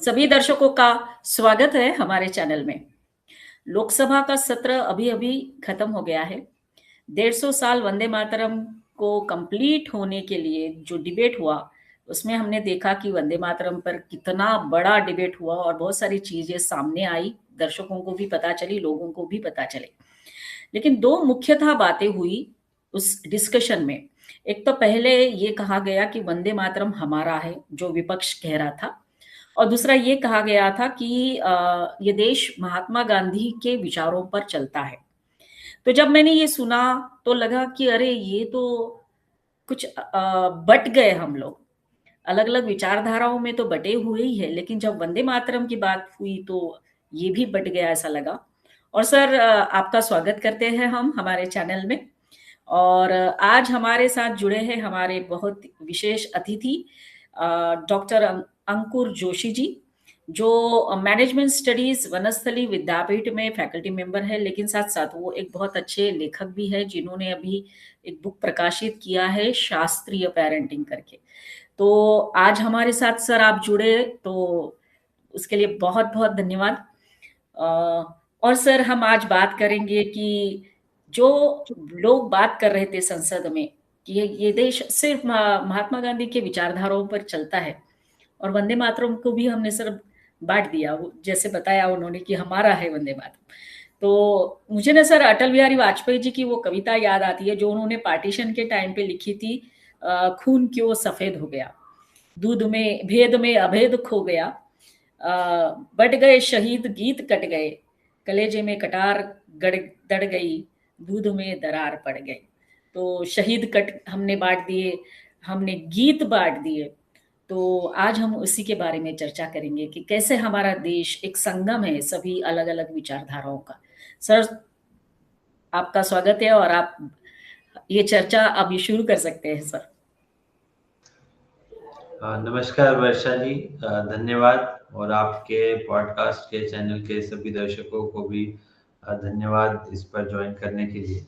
सभी दर्शकों का स्वागत है हमारे चैनल में। लोकसभा का सत्र अभी-अभी खत्म हो गया है। 150 साल वंदे मातरम को कंप्लीट होने के लिए जो डिबेट हुआ, उसमें हमने देखा कि वंदे मातरम पर कितना बड़ा डिबेट हुआ और बहुत सारी चीज़ें सामने आई, दर्शकों को भी पता चली, लोगों को भी पता चले। लेकिन 2 मुख्यतः बातें हुई उस डिस्कशन में। एक तो पहले ये कहा गया कि वंदे मातरम हमारा है, जो विपक्ष कह रहा था। और दूसरा ये कहा गया था कि ये देश महात्मा गांधी के विचारों पर चलता है। तो जब मैंने ये सुना तो लगा कि अरे ये तो कुछ बँट गए हम लोग। अलग-अलग विचारधाराओं में तो बँटे हुए ही हैं, लेकिन जब वंदे मातरम की बात हुई तो ये भी बँट गया ऐसा लगा। और सर आपका स्वागत करते हैं हम हमारे चैनल में। और आज हमारे साथ जुड़े हैं हमारे बहुत विशेष अतिथि डॉक्टर अंकुर जोशी जी, जो मैनेजमेंट स्टडीज़ वनस्थली विद्यापीठ में फैकल्टी मेंबर है, लेकिन साथ-साथ वो एक बहुत अच्छे लेखक भी है, जिन्होंने अभी एक बुक प्रकाशित किया है, शास्त्रीय पैरेंटिंग करके। तो आज हमारे साथ सर आप जुड़े, तो उसके लिए बहुत-बहुत धन्यवाद। और सर हम आज बात करेंगे कि जो लोग बात कर रहे थे संसद में कि ये देश सिर्फ महात्मा गांधी के विचारधाराओं पर चलता है और वंदे मातरम को भी हमने सर बांट दिया, वो जैसे बताया उन्होंने कि हमारा है वंदे मातरम। तो मुझे ना सर अटल बिहारी वाजपेयी जी की वो कविता याद आती है जो उन्होंने पार्टीशन के टाइम पे लिखी थी, खून क्यों सफेद हो गया, दूध में भेद में अभेद खो गया, बट गए शहीद गीत कट गए, कलेजे में कटार गड़ दड़ गई, दूध में दरार पड़ गई। तो शहीद कट हमने बांट दिए, हमने गीत बांट दिए। तो आज हम उसी के बारे में चर्चा करेंगे कि कैसे हमारा देश एक संगम है सभी अलग-अलग विचारधाराओं का। सर आपका स्वागत है और आप ये चर्चा अभी शुरू कर सकते हैं सर। नमस्कार वर्षा जी, धन्यवाद। और आपके पॉडकास्ट के चैनल के सभी दर्शकों को भी धन्यवाद इस पर ज्वाइन करने के लिए।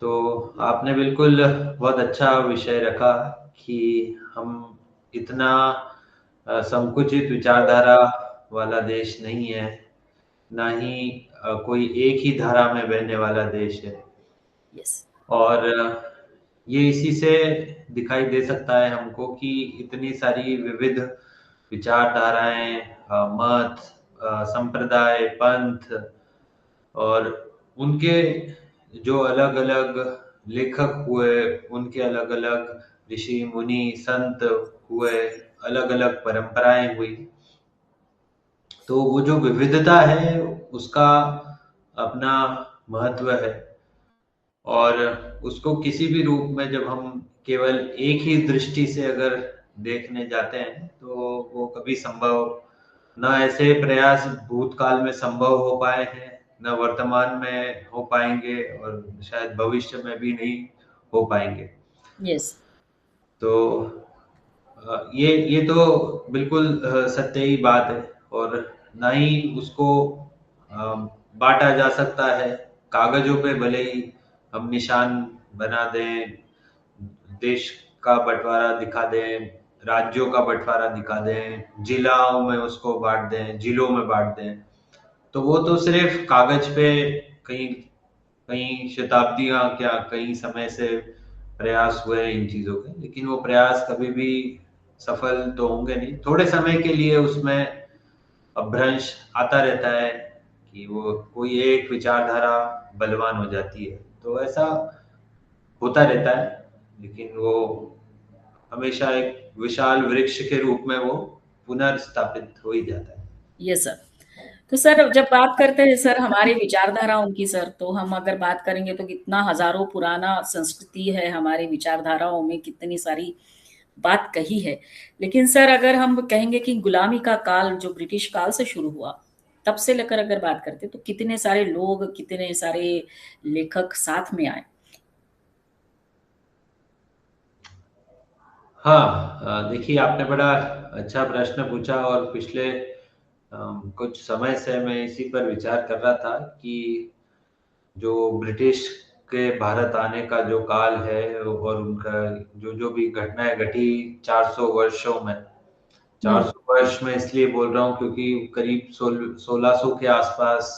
तो आपने बिल्कुल बहुत अच्छा विषय रखा कि हम इतना संकुचित विचारधारा वाला देश नहीं है, ना ही कोई एक ही धारा में बहने वाला देश है। यस। और ये इसी से दिखाई दे सकता है हमको कि इतनी सारी विविध विचारधाराएं, मत, संप्रदाय, पंथ और उनके जो अलग-अलग लेखक हुए, उनके अलग-अलग ऋषि, मुनि, संत हुए, अलग-अलग परंपराएं हुई। तो वो जो विविधता है उसका अपना महत्व है और उसको किसी भी रूप में जब हम केवल एक ही दृष्टि से अगर देखने जाते हैं तो वो कभी संभव न, ऐसे प्रयास भूतकाल में संभव हो पाए हैं, न वर्तमान में हो पाएंगे और शायद भविष्य में भी नहीं हो पाएंगे। यस। तो ये तो बिल्कुल सत्य ही बात है और ना ही उसको अ, बांटा जा सकता है। कागजों पे भले ही हम निशान बना दें, देश का बंटवारा दिखा दें, राज्यों का बंटवारा दिखा दें, जिलाओं में उसको बांट दें, जिलों में बांट दें, तो वो तो सिर्फ कागज पे कई कई शताब्दियां क्या कई समय से प्रयास हुए हैं इन चीजों के, लेकिन वो प्रयास कभी भी सफल तो होंगे नहीं। थोड़े समय के लिए उसमें अपभ्रंश आता रहता है कि वो कोई एक विचारधारा बलवान हो जाती है, तो ऐसा होता रहता है, लेकिन वो हमेशा एक विशाल वृक्ष के रूप में वो पुनर्स्थापित हो ही जाता है। Yes sir. तो सर जब बात करते हैं सर हमारी विचारधाराओं की सर, तो हम अगर बात करेंगे तो कितना हजारों पुराना संस्कृति है हमारी विचारधाराओं में, कितनी सारी बात कही है। लेकिन सर अगर हम कहेंगे कि गुलामी का काल जो ब्रिटिश काल से शुरू हुआ, तब से लेकर अगर बात करते तो कितने सारे लोग, कितने सारे लेखक साथ में आए। हाँ, देखिए आपने बड़ा अच्छा प्रश्न पूछा और पिछले कुछ समय से मैं इसी पर विचार कर रहा था कि जो ब्रिटिश के भारत आने का जो काल है और उनका जो जो भी घटनाएं घटी 400 वर्षों में, 400 वर्ष मैं इसलिए बोल रहा हूँ क्योंकि करीब 1600 के आसपास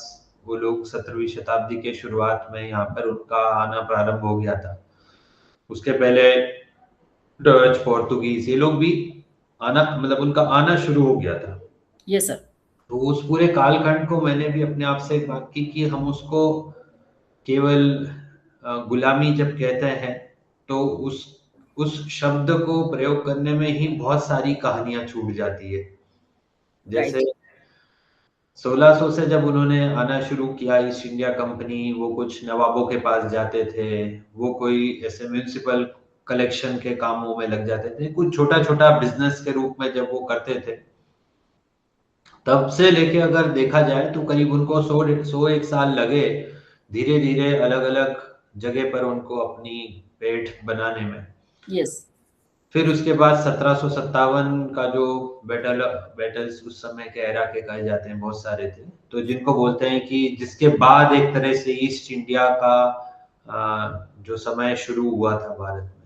वो लोग 17वीं शताब्दी के शुरुआत में यहाँ पर उनका आना प्रारंभ हो गया था। उसके पहले डच, पोर्तुगीज ये लोग भी आना, मतलब उनका आना शुरू हो गया था। Yes sir. तो उस पूरे कालखंड को मैंने भी अपने आप से एक बात की कि हम उसको केवल गुलामी जब कहते हैं तो उस शब्द को प्रयोग करने में ही बहुत सारी कहानियां छूट जाती है। जैसे राइट। 1600 से जब उन्होंने आना शुरू किया ईस्ट इंडिया कंपनी, वो कुछ नवाबों के पास जाते थे, वो कोई ऐसे म्युनिसिपल कलेक्शन के कामों में लग जाते थे, कुछ छोटा छोटा बिजनेस के रूप में जब वो करते थे, तब से लेके अगर देखा जाए तो करीब उनको 100 एक साल लगे धीरे धीरे अलग अलग जगह पर उनको अपनी पेठ बनाने में। यस। फिर उसके बाद 1757 का जो बैटल्स उस समय के एरा के कहे जाते हैं बहुत सारे थे, तो जिनको बोलते हैं कि जिसके बाद एक तरह से ईस्ट इंडिया का जो समय शुरू हुआ था भारत में,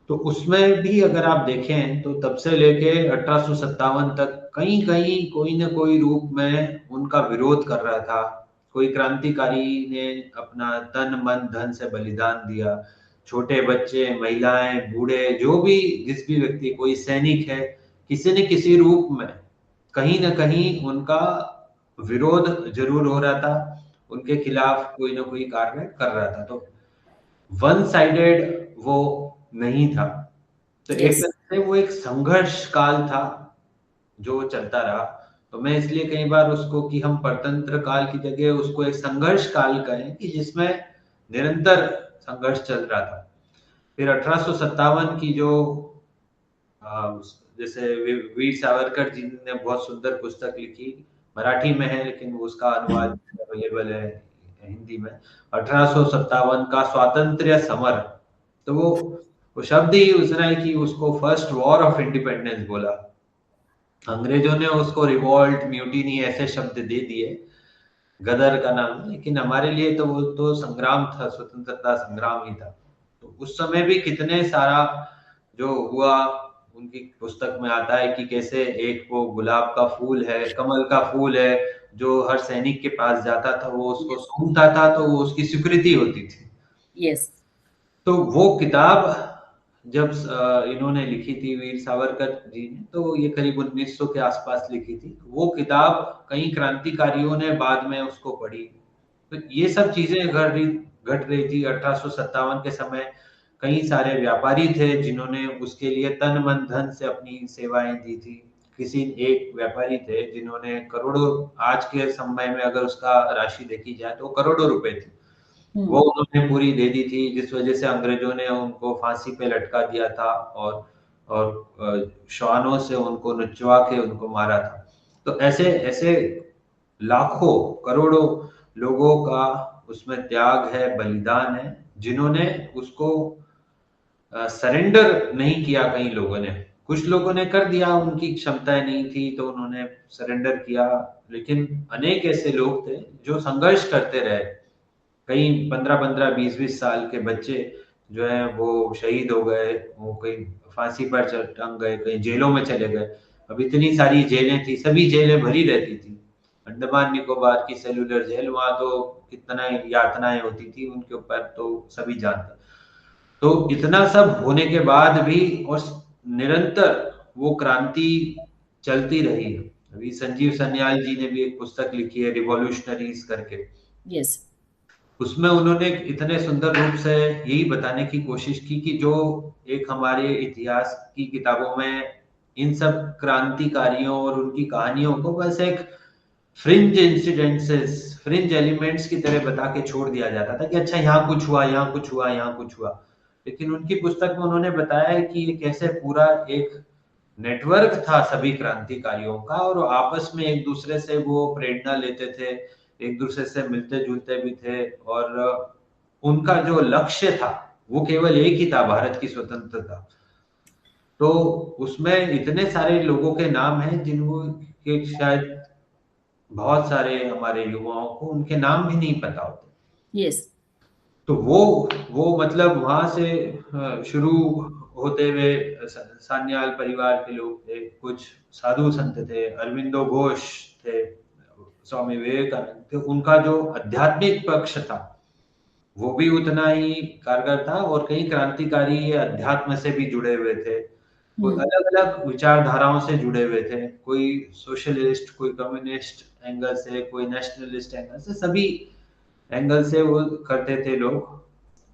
तो उसमें भी अगर आप देखें तो तब से लेके 1857 तक कहीं कहीं कोई ना कोई रूप में उनका विरोध कर रहा था। कोई क्रांतिकारी ने अपना तन मन धन से बलिदान दिया, छोटे बच्चे, महिलाएं, बूढ़े, जो भी जिस भी व्यक्ति, कोई सैनिक है, किसी न किसी रूप में कहीं ना कहीं उनका विरोध जरूर हो रहा था, उनके खिलाफ कोई ना कोई कार्य कर रहा था। तो वन साइडेड वो नहीं था। तो एक यस। तरह से वो एक संघर्ष काल था जो चलता रहा। तो मैं इसलिए कई बार उसको कि हम परतंत्र काल की जगह उसको एक संघर्ष काल कहें कि जिसमें निरंतर संघर्ष चल रहा था। फिर 1857 की जो जैसे वीर सावरकर जी ने बहुत सुंदर पुस्तक लिखी, मराठी में है लेकिन उसका अनुवाद अवेलेबल है हिंदी में, 1857 का स्वातंत्र्य समर। तो वो शब्द ही उसने कि उसको फर्स्ट वॉर ऑफ इंडिपेंडेंस बोला। अंग्रेजों ने उसको रिवॉल्ट, म्यूटिनी ऐसे शब्द दे दिए, गदर का नाम, लेकिन हमारे लिए तो वो तो संग्राम था, स्वतंत्रता संग्राम ही था। तो उस समय भी कितने सारा जो हुआ, उनकी पुस्तक में आता है कि कैसे एक वो गुलाब का फूल है, कमल का फूल है, जो हर सैनिक के पास जाता था वो उसको यस। सूंघता था तो वो उसकी स्वीकृति होती थी। यस। तो वो किताब जब इन्होंने लिखी थी वीर सावरकर जी ने, तो ये करीब 1900 के आसपास लिखी थी। वो किताब कई क्रांतिकारियों ने बाद में उसको पढ़ी। तो ये सब चीजें घट रही थी 1857 के समय। कई सारे व्यापारी थे जिन्होंने उसके लिए तन मन धन से अपनी सेवाएं दी थी। किसी एक व्यापारी थे जिन्होंने करोड़ों, आज के समय में अगर उसका राशि देखी जाए तो करोड़ों रुपए थी, वो हम्म। उन्होंने पूरी दे दी थी, जिस वजह से अंग्रेजों ने उनको फांसी पे लटका दिया था और श्वानों से उनको नचवा के उनको मारा था। तो ऐसे ऐसे लाखों करोड़ों लोगों का उसमें त्याग है, बलिदान है, जिन्होंने उसको सरेंडर नहीं किया। कई लोगों ने, कुछ लोगों ने कर दिया, उनकी क्षमताएं नहीं थी तो उन्होंने सरेंडर किया, लेकिन अनेक ऐसे लोग थे जो संघर्ष करते रहे। कई 15-15, 20-20 साल के बच्चे जो है वो शहीद हो गए, वो कहीं फांसी पर टंग गए, कहीं जेलों में चले गए। अब इतनी सारी जेलें थी, सभी जेलें भरी रहती थी। अंडमान निकोबार की सेलुलर जेल, वहां तो कितना यातनाएं होती थी उनके ऊपर, तो सभी जानते। तो इतना सब होने के बाद भी और निरंतर वो क्रांति चलती रही। अभी संजीव सन्याल जी ने भी एक पुस्तक लिखी है रिवॉल्यूशनरीज करके, यस। उसमें उन्होंने इतने सुंदर रूप से यही बताने की कोशिश की कि जो एक हमारे इतिहास की किताबों में इन सब क्रांतिकारियों और उनकी कहानियों को बस एक फ्रिंज इंसिडेंसेस, फ्रिंज एलिमेंट्स की तरह बता के छोड़ दिया जाता था कि अच्छा यहाँ कुछ हुआ, यहाँ कुछ हुआ, यहाँ कुछ हुआ। लेकिन उनकी पुस्तक में उन्होंने बताया है कि ये कैसे पूरा एक नेटवर्क था सभी क्रांतिकारियों का, और आपस में एक दूसरे से वो प्रेरणा लेते थे, एक दूसरे से मिलते जुलते भी थे, और उनका जो लक्ष्य था वो केवल एक ही था, भारत की स्वतंत्रता। तो उसमें इतने सारे लोगों के नाम हैं जिनको के शायद बहुत सारे हमारे युवाओं को उनके नाम भी नहीं पता होते। यस। तो वो मतलब वहां से शुरू होते हुए सान्याल परिवार के लोग थे, कुछ साधु संत थे, अरविंदो घोष थे, स्वामी विवेकानंद थे, उनका जो आध्यात्मिक पक्ष था वो भी उतना ही कारगर था और कई क्रांतिकारी अध्यात्म से भी जुड़े हुए थे। कोई हुँ, अलग-अलग विचारधाराओं से जुड़े हुए थे, कोई सोशलिस्ट, कोई कम्युनिस्ट एंगल से, कोई नेशनलिस्ट एंगल से, सभी एंगल से वो करते थे लोग।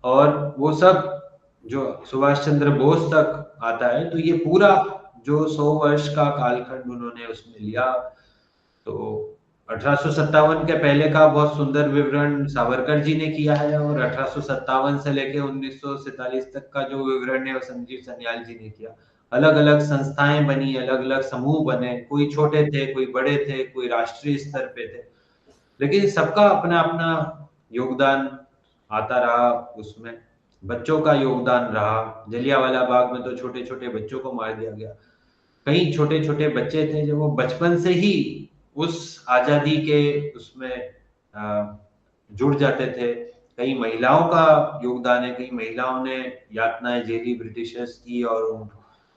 और वो सब जो सुभाष चंद्र बोस तक आता है, तो ये पूरा जो 100 वर्ष का कालखंड उन्होंने उसमें लिया। तो 1857 के पहले का बहुत सुंदर विवरण सावरकर जी ने किया है और 1857 से लेके 1947 तक का जो विवरण है वो संजीव सन्याल जी ने किया। अलग-अलग संस्थाएं बनी, अलग-अलग समूह बने, कोई छोटे थे, कोई बड़े थे, कोई राष्ट्रीय स्तर पे थे, लेकिन सबका अपना-अपना योगदान आता रहा उसमें। बच्चों का योगदान रहा, जलियांवाला बाग में तो छोटे-छोटे बच्चों को मार दिया गया। कई छोटे-छोटे बच्चे थे जो वो बचपन से ही उस आज़ादी के उसमें जुड़ जाते थे। कई महिलाओं का योगदान है, कई महिलाओं ने यातनाएँ झेली ब्रिटिशर्स की और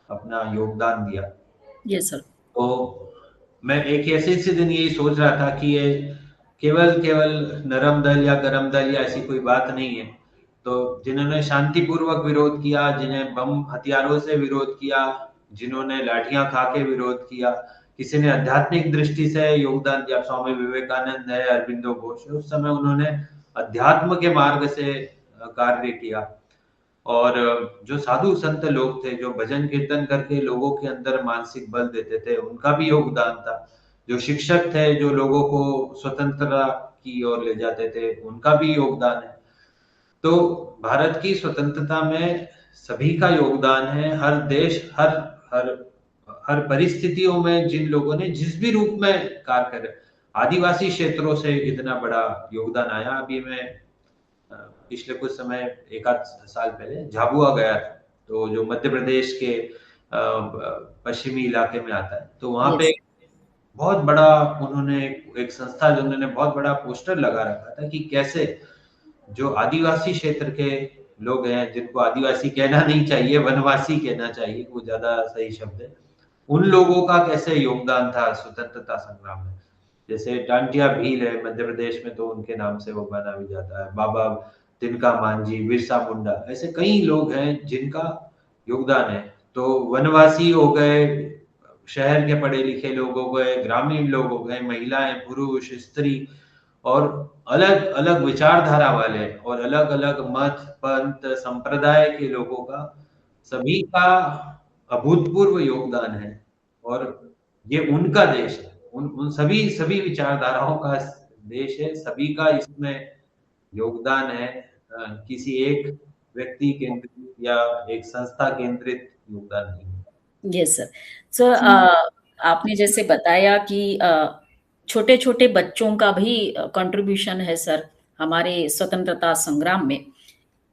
अपना योगदान दिया। Yes sir. तो मैं एक ऐसे दिन यही सोच रहा था कि ये केवल केवल नरम दल या गरम दल या ऐसी कोई बात नहीं है। तो जिन्होंने शांतिपूर्वक विरोध किया, जिन्हें बम हथियारों से विरोध किया, जिन्होंने लाठियां खा के विरोध किया, किसी ने आध्यात्मिक दृष्टि से योगदान दिया, स्वामी विवेकानंद है, अरविंदो घोष है, उस समय उन्होंने अध्यात्म के मार्ग से कार्य किया। और जो साधु संत लोग थे, जो भजन कीर्तन करके लोगों के अंदर मानसिक बल देते थे, उनका भी योगदान था। जो शिक्षक थे, जो लोगों को स्वतंत्रता की ओर ले जाते थे, उनका भी योगदान है। तो भारत की स्वतंत्रता में सभी का योगदान है। हर देश, हर हर परिस्थितियों में जिन लोगों ने जिस भी रूप में कार्य करे, आदिवासी क्षेत्रों से इतना बड़ा योगदान आया। अभी मैं पिछले कुछ समय एक आध साल पहले झाबुआ गया था, तो जो मध्य प्रदेश के पश्चिमी इलाके में आता है, तो वहां पे यस। बहुत बड़ा उन्होंने एक संस्था जो उन्होंने बहुत बड़ा पोस्टर लगा रखा था कि कैसे जो आदिवासी क्षेत्र के लोग हैं, जिनको आदिवासी कहना नहीं चाहिए, वनवासी कहना चाहिए, वो ज्यादा सही शब्द है, उन लोगों का कैसे योगदान था स्वतंत्रता संग्राम में। जैसे टांटिया भील है मध्य प्रदेश में, तो उनके नाम से वो बना भी जाता है। बाबा तिनका मांझी, बिरसा मुंडा, ऐसे कई लोग हैं जिनका योगदान है। तो वनवासी हो गए, शहर के पढ़े लिखे लोग हो गए, ग्रामीण लोग हो गए, महिलाएं, पुरुष, स्त्री, और अलग अलग विचारधारा वाले और अलग अलग मत पंथ संप्रदाय के लोगों का, सभी का अभूतपूर्व योगदान है। और ये उनका देश है, उन उन सभी सभी विचारधाराओं का देश है, सभी का इसमें योगदान है। किसी एक व्यक्ति केंद्रित या एक संस्था केंद्रित योगदान नहीं है। Yes sir. सो आपने जैसे बताया कि छोटे-छोटे बच्चों का भी कंट्रीब्यूशन है सर, हमारे स्वतंत्रता संग्राम में।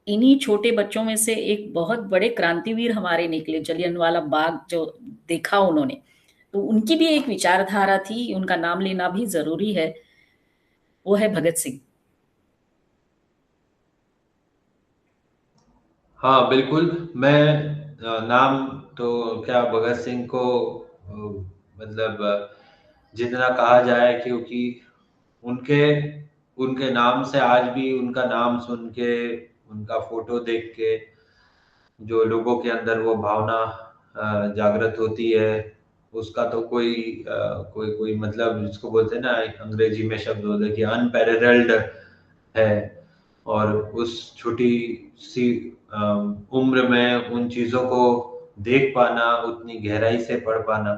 इन्हीं छोटे बच्चों में से एक बहुत बड़े क्रांतिवीर हमारे निकले, जलियांवाला बाग जो देखा उन्होंने, तो उनकी भी एक विचारधारा थी, उनका नाम लेना भी ज़रूरी है, वो है भगत सिंह। हाँ, बिल्कुल। मैं नाम तो क्या भगत सिंह को मतलब जितना कहा जाए, क्योंकि उनके उनके नाम से आज भी उनका नाम सुन के, उनका फोटो देख के जो लोगों के अंदर वो भावना जागृत होती है, उसका तो कोई कोई मतलब, जिसको बोलते हैं ना, एक अंग्रेजी में शब्द होता है कि अनपैरेलल्ड है। और उस छोटी सी उम्र में उन चीजों को देख पाना, उतनी गहराई से पढ़ पाना।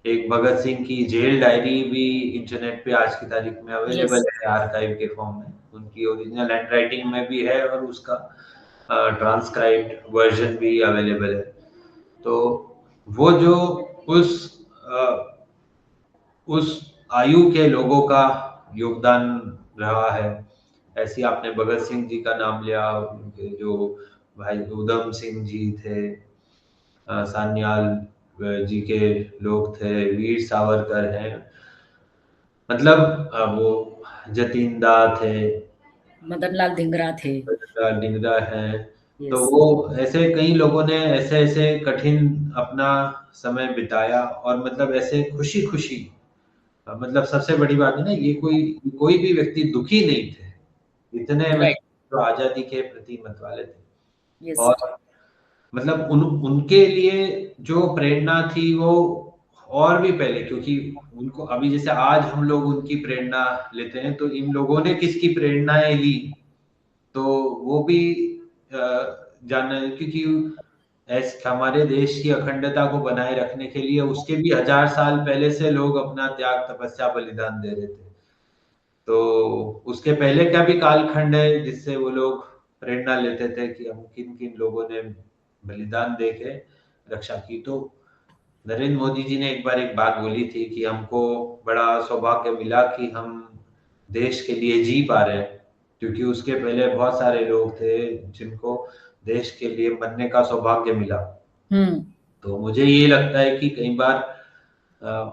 एक भगत सिंह की जेल डायरी भी इंटरनेट पे आज की तारीख में यस। अवेलेबल है आर्काइव के फॉर्म में। उनकी ओरिजिनल हैंड राइटिंग में भी है और उसका ट्रांसक्राइब्ड वर्जन भी अवेलेबल है। तो वो जो उस अ, उस आयु के लोगों का योगदान रहा है। ऐसे ही आपने भगत सिंह जी का नाम लिया, उनके जो भाई उधम सिंह जी थे, सान्याल जी के लोग थे, वीर सावरकर हैं, मतलब वो जतीन दा थे, मदन लाल धिंगरा थे। डिंगरा हैं, तो यस। वो ऐसे कई लोगों ने ऐसे ऐसे कठिन अपना समय बिताया, और मतलब ऐसे खुशी खुशी, मतलब सबसे बड़ी बात है ना, ये कोई कोई भी व्यक्ति दुखी नहीं थे, इतने राइट। मतलब जो आजादी के प्रति मत वाले थे। यस और सर। मतलब उनके लिए जो प्रेरणा थी वो और भी पहले, क्योंकि उनको अभी जैसे आज हम लोग उनकी प्रेरणा लेते हैं, तो इन लोगों ने किसकी प्रेरणाएं ली, तो वो भी जानना है, क्योंकि हमारे देश की अखंडता को बनाए रखने के लिए उसके भी 1000 साल पहले से लोग अपना त्याग तपस्या बलिदान दे रहे थे। तो उसके पहले का भी कालखंड है जिससे वो लोग प्रेरणा लेते थे कि हम किन किन लोगों ने बलिदान दे के रक्षा की। तो नरेंद्र मोदी जी ने एक बार एक बात बोली थी कि हमको बड़ा सौभाग्य मिला कि हम देश के लिए जी पा रहे हैं, क्योंकि उसके पहले बहुत सारे लोग थे जिनको देश के लिए मरने का सौभाग्य मिला। हम्म। तो मुझे ये लगता है कि कई बार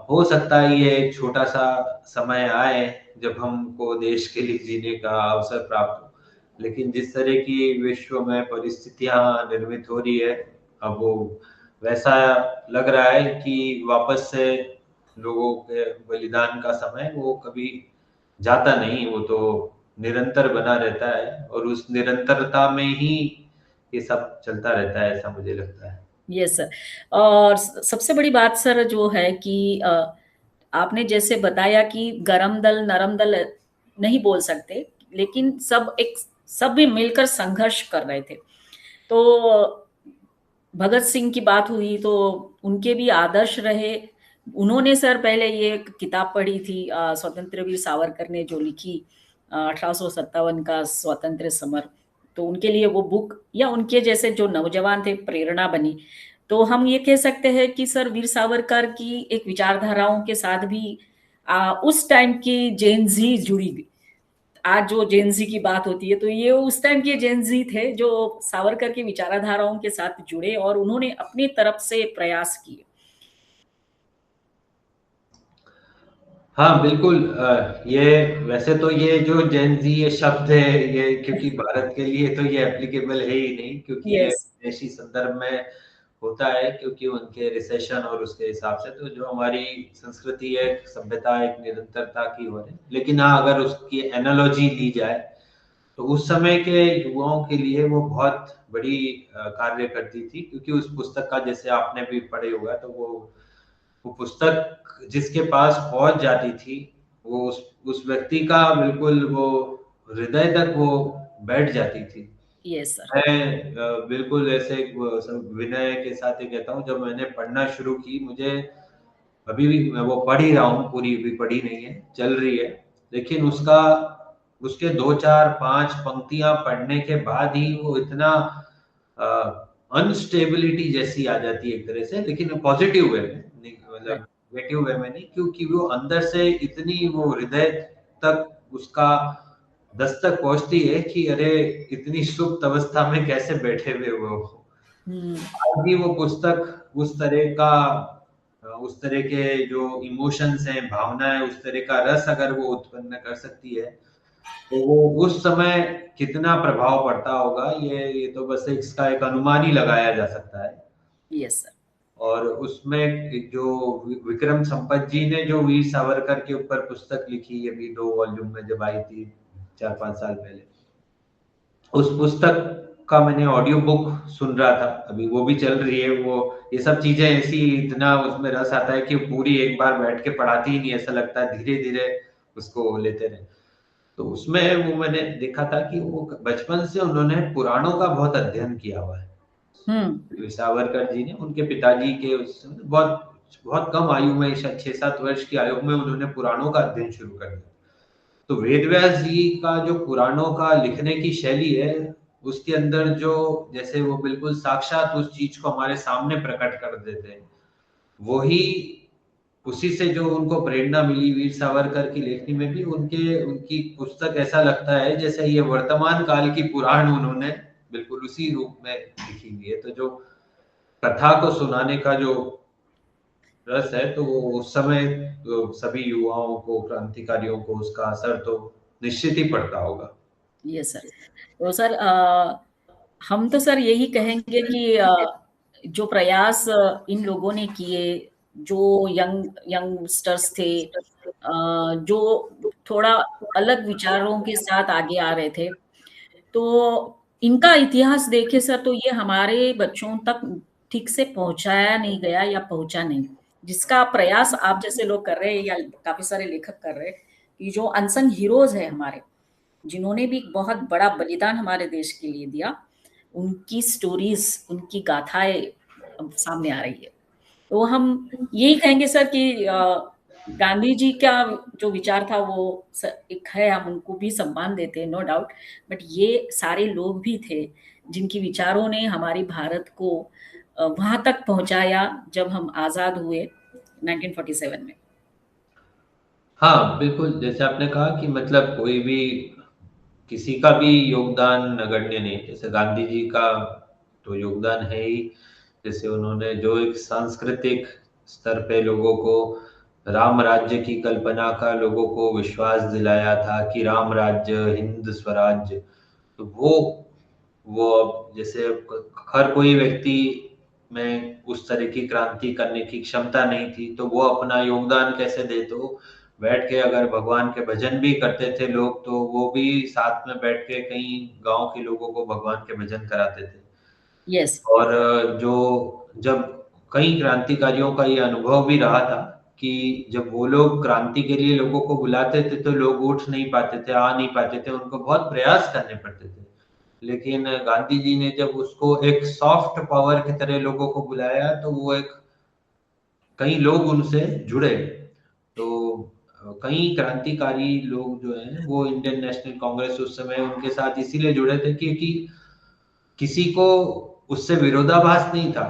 हो सकता है ये एक छोटा सा समय आए जब हमको देश के लिए जीने का अवसर प्राप्त हो, लेकिन जिस तरह की विश्व में परिस्थितियां निर्मित हो रही है, अब वो वैसा लग रहा है कि वापस से लोगों के बलिदान का समय वो कभी जाता नहीं, वो तो निरंतर बना रहता है, और उस निरंतरता में ही ये सब चलता रहता है, ऐसा मुझे लगता है। Yes sir. और सबसे बड़ी बात सर जो है कि आपने जैसे बताया कि गरम दल नरम दल नहीं बोल सकते, लेकिन सब भी मिलकर संघर्ष कर रहे थे। तो भगत सिंह की बात हुई तो उनके भी आदर्श रहे। उन्होंने सर पहले ये एक किताब पढ़ी थी, स्वतंत्र वीर सावरकर ने जो लिखी, 1857 का स्वतंत्र समर। तो उनके लिए वो बुक या उनके जैसे जो नौजवान थे प्रेरणा बनी। तो हम ये कह सकते हैं कि सर वीर सावरकर की एक विचारधाराओं के साथ भी उस टाइम की जेनजी जुड़ी। आज जो जेनजी की बात होती है तो ये उस टाइम के जेनजी थे जो सावरकर की विचारधाराओं के साथ जुड़े और उन्होंने अपनी तरफ से प्रयास किए। हाँ, बिल्कुल। ये वैसे तो ये जो जेन ज़ी ये शब्द है, ये क्योंकि भारत के लिए तो ये एप्लीकेबल है ही नहीं, क्योंकि ये यस। विदेशी संदर्भ में होता है, क्योंकि उनके रिसेशन और उसके हिसाब से तो जो हमारी संस्कृति है, सभ्यता एक निरंतरता की ओर है। लेकिन हाँ, अगर उसकी एनालॉजी ली जाए तो उस समय के युवाओं के लिए वो बहुत बड़ी कार्य करती थी, क्योंकि उस पुस्तक का जैसे आपने भी पढ़े हुआ है, तो वो पुस्तक जिसके पास पहुंच जाती थी, वो उस व्यक्ति का बिल्कुल वो हृदय तक वो बैठ जाती थी। Yes sir. मैं बिल्कुल ऐसे विनय के साथ ये कहता हूँ, जब मैंने पढ़ना शुरू की, मुझे अभी भी मैं वो पढ़ ही रहा हूँ, पूरी भी पढ़ी नहीं है, चल रही है, लेकिन उसका उसके दो चार पांच पंक्तियां पढ़ने के बाद ही वो इतना अनस्टेबिलिटी जैसी आ जाती है एक तरह से, लेकिन पॉजिटिव वे में नहीं, मतलब नेगेटिव वे में नहीं, क्योंकि वो अंदर से इतनी वो हृदय तक उसका दस्तक पहुंचती है कि अरे इतनी सुप्त अवस्था में कैसे बैठे हुए वो। हम्म। आज भी वो पुस्तक उस तरह का उस तरह के जो इमोशंस हैं, भावनाएं, उस तरह का रस अगर वो उत्पन्न कर सकती है, तो वो उस समय कितना प्रभाव पड़ता होगा, ये तो बस इसका एक अनुमान ही लगाया जा सकता है। Yes sir. और उसमें जो विक्रम संपत जी ने जो वीर सावरकर के ऊपर पुस्तक लिखी, अभी 2 वॉल्यूम में जब आई थी 4-5 साल पहले, उस पुस्तक का मैंने ऑडियो बुक सुन रहा था, अभी वो भी चल रही है। वो ये सब चीजें ऐसी, इतना उसमें रस आता है कि पूरी एक बार बैठ के पढ़ाती ही नहीं, ऐसा लगता है धीरे धीरे उसको लेते रहे। तो उसमें वो मैंने देखा था कि वो बचपन से उन्होंने पुराणों का बहुत अध्ययन किया हुआ है। हम्म। सावरकर जी ने उनके पिताजी के उस समय बहुत बहुत कम आयु में, शायद 6-7 वर्ष की आयु में उन्होंने पुराणों का अध्ययन शुरू कर दिया। तो वेद व्यास जी का जो पुराणों का लिखने की शैली है, उसके अंदर जो जैसे वो बिल्कुल साक्षात उस चीज को हमारे सामने प्रकट कर देते हैं, वही उसी से जो उनको प्रेरणा मिली वीर सावरकर की लेखनी में भी, उनके उनकी पुस्तक ऐसा लगता है जैसे ये वर्तमान काल की पुराण उन्होंने बिल्कुल उसी रूप में लिखी हुई है। तो जो कथा को सुनाने का जो रस है, तो वो उस समय तो सभी युवाओं को, क्रांतिकारियों को उसका असर तो निश्चित ही पड़ता होगा। Yes sir. तो सर हम तो सर यही कहेंगे कि जो प्रयास इन लोगों ने किए, जो यंगस्टर्स थे, जो थोड़ा अलग विचारों के साथ आगे आ रहे थे, तो इनका इतिहास देखे सर तो ये हमारे बच्चों तक ठीक से पहुंचाया नहीं गया या पहुंचा नहीं, जिसका प्रयास आप जैसे लोग कर रहे हैं या काफी सारे लेखक कर रहे हैं, कि जो अनसंग हीरोज है हमारे, जिन्होंने भी बहुत बड़ा बलिदान हमारे देश के लिए दिया, उनकी स्टोरीज, उनकी गाथाएं अब सामने आ रही है। तो हम यही कहेंगे सर कि गांधी जी का जो विचार था वो एक है, हम उनको भी सम्मान देते हैं, नो डाउट। बट ये सारे लोग भी थे जिनकी विचारों ने हमारी भारत को वहां तक पहुंचाया जब हम आजाद हुए 1947 में। हाँ, बिल्कुल, जैसे आपने कहा कि मतलब कोई भी किसी का भी योगदान नगण्य नहीं। जैसे गांधी जी का तो योगदान है ही, जैसे उन्होंने जो एक सांस्कृतिक स्तर पे लोगों को राम राज्य की कल्पना का लोगों को विश्वास दिलाया था कि राम राज्य, हिंद स्वराज्य, तो वो अब जैसे हर कोई व्यक्ति में उस तरह की क्रांति करने की क्षमता नहीं थी, तो वो अपना योगदान कैसे दे, तो बैठ के अगर भगवान के भजन भी करते थे लोग, तो वो भी साथ में बैठ के कई गांव के लोगों को भगवान के भजन कराते थे। यस। और जो जब कई क्रांतिकारियों का ये अनुभव भी रहा था कि जब वो लोग क्रांति के लिए लोगों को बुलाते थे तो लोग उठ नहीं पाते थे, आ नहीं पाते थे, उनको बहुत प्रयास करने पड़ते थे। लेकिन गांधी जी ने जब उसको एक सॉफ्ट पावर की तरह लोगों को बुलाया, तो वो एक कई लोग उनसे जुड़े। तो कई क्रांतिकारी लोग जो हैं वो इंडियन नेशनल कांग्रेस उस समय उनके साथ इसीलिए जुड़े थे क्योंकि किसी को उससे विरोधाभास नहीं था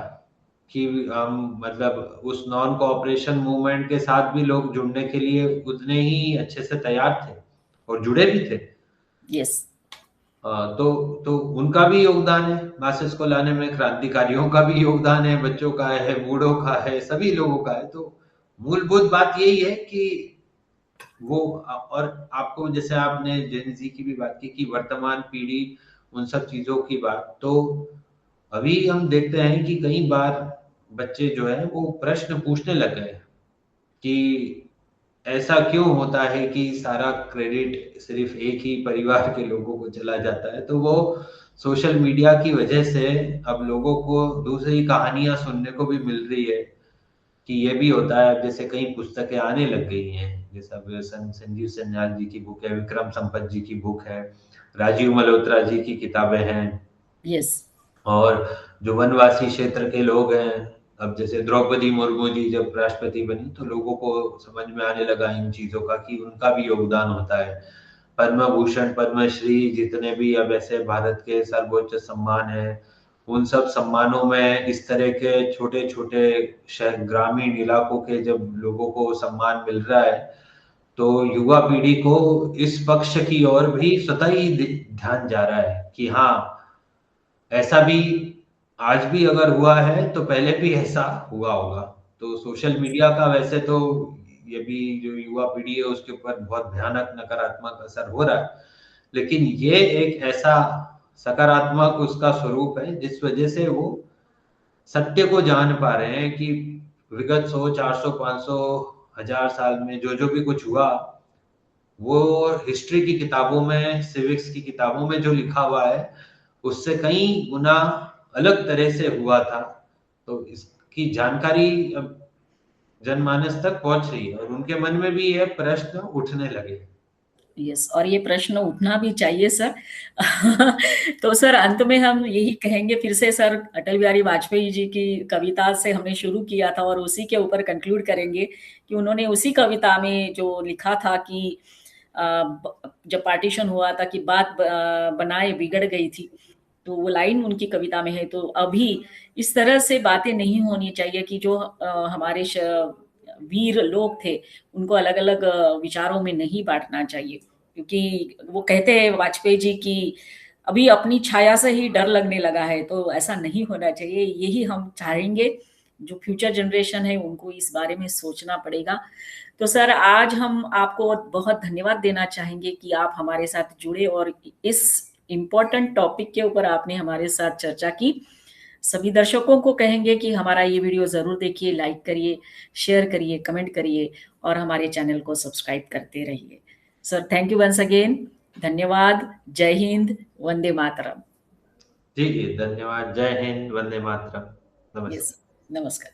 कि हम मतलब उस नॉन कोऑपरेशन मूवमेंट के साथ भी लोग जुड़ने के लिए उतने ही अच्छे से तैयार थे और जुड़े भी थे। यस। तो उनका भी योगदान है मासेस को लाने में, क्रांतिकारियों का भी योगदान है, बच्चों का है, बूढ़ों का है, सभी लोगों का है। तो मूलभूत बात यही है कि वो और आपको जैसे आपने जेन जी की भी बात की कि वर्तमान पीढ़ी उन सब चीजों की बात, तो अभी हम देखते हैं कि कई बार बच्चे जो है वो प्रश्न पूछने लग गए हैं कि ऐसा क्यों होता है कि सारा क्रेडिट सिर्फ एक ही परिवार के लोगों को चला जाता है। तो वो सोशल मीडिया की वजह से अब लोगों को दूसरी कहानियां सुनने को भी मिल रही है कि ये भी होता है। अब जैसे कई पुस्तकें आने लग गई हैं, जैसा संजीव सन्याल जी की बुक है, विक्रम संपत जी की बुक है, राजीव मल्होत्रा जी की किताबें हैं, यस। और जो वनवासी क्षेत्र के लोग हैं, अब जैसे द्रौपदी मुर्मू जी जब राष्ट्रपति बनी तो लोगों को समझ में आने लगा इन चीजों का कि उनका भी योगदान होता है। पद्म भूषण, पद्मश्री, जितने भी अब ऐसे भारत के सर्वोच्च सम्मान हैं, उन सब सम्मानों में इस तरह के छोटे छोटे शहर, ग्रामीण इलाकों के जब लोगों को सम्मान मिल रहा है, तो युवा पीढ़ी को इस पक्ष की ओर भी स्वतः ही ध्यान जा रहा है कि हाँ, ऐसा भी आज भी अगर हुआ है तो पहले भी ऐसा हुआ होगा। तो सोशल मीडिया का वैसे तो ये भी जो युवा पीढ़ी है उसके ऊपर बहुत भयानक नकारात्मक असर हो रहा है, लेकिन ये एक ऐसा सकारात्मक उसका स्वरूप है जिस वजह से वो सत्य को जान पा रहे हैं कि विगत 100, 400, 500, 1000 साल में जो जो भी कुछ हुआ, वो हिस्ट्री की किताबों में, सिविक्स की किताबों में जो लिखा हुआ है उससे कई गुना अलग तरह से हुआ था। तो इसकी जानकारी अब जनमानस तक पहुंच रही है और उनके मन में भी ये प्रश्न उठने लगे। यस, और ये प्रश्न उठना भी चाहिए सर। तो सर अंत में हम यही कहेंगे फिर से सर, अटल बिहारी वाजपेयी जी की कविता से हमने शुरू किया था और उसी के ऊपर कंक्लूड करेंगे कि उन्होंने उसी कविता में जो लिखा था कि जब पार्टीशन हुआ था कि बात बनाए बिगड़ गई थी, तो वो लाइन उनकी कविता में है। तो अभी इस तरह से बातें नहीं होनी चाहिए कि जो हमारे वीर लोग थे उनको अलग अलग विचारों में नहीं बांटना चाहिए, क्योंकि वो कहते हैं वाजपेयी जी की अभी अपनी छाया से ही डर लगने लगा है, तो ऐसा नहीं होना चाहिए। यही हम चाहेंगे, जो फ्यूचर जनरेशन है उनको इस बारे में सोचना पड़ेगा। तो सर आज हम आपको बहुत धन्यवाद देना चाहेंगे कि आप हमारे साथ जुड़े और इस इम्पोर्टेंट टॉपिक के ऊपर आपने हमारे साथ चर्चा की। सभी दर्शकों को कहेंगे कि हमारा ये वीडियो ज़रूर देखिए, लाइक करिए, शेयर करिए, कमेंट करिए और हमारे चैनल को सब्सक्राइब करते रहिए। Sir, thank you once again. धन्यवाद। जय हिंद, वंदे मातरम। जी, धन्यवाद। जय हिंद, वंदे मातरम। यस, नमस्कार। नमस्कार।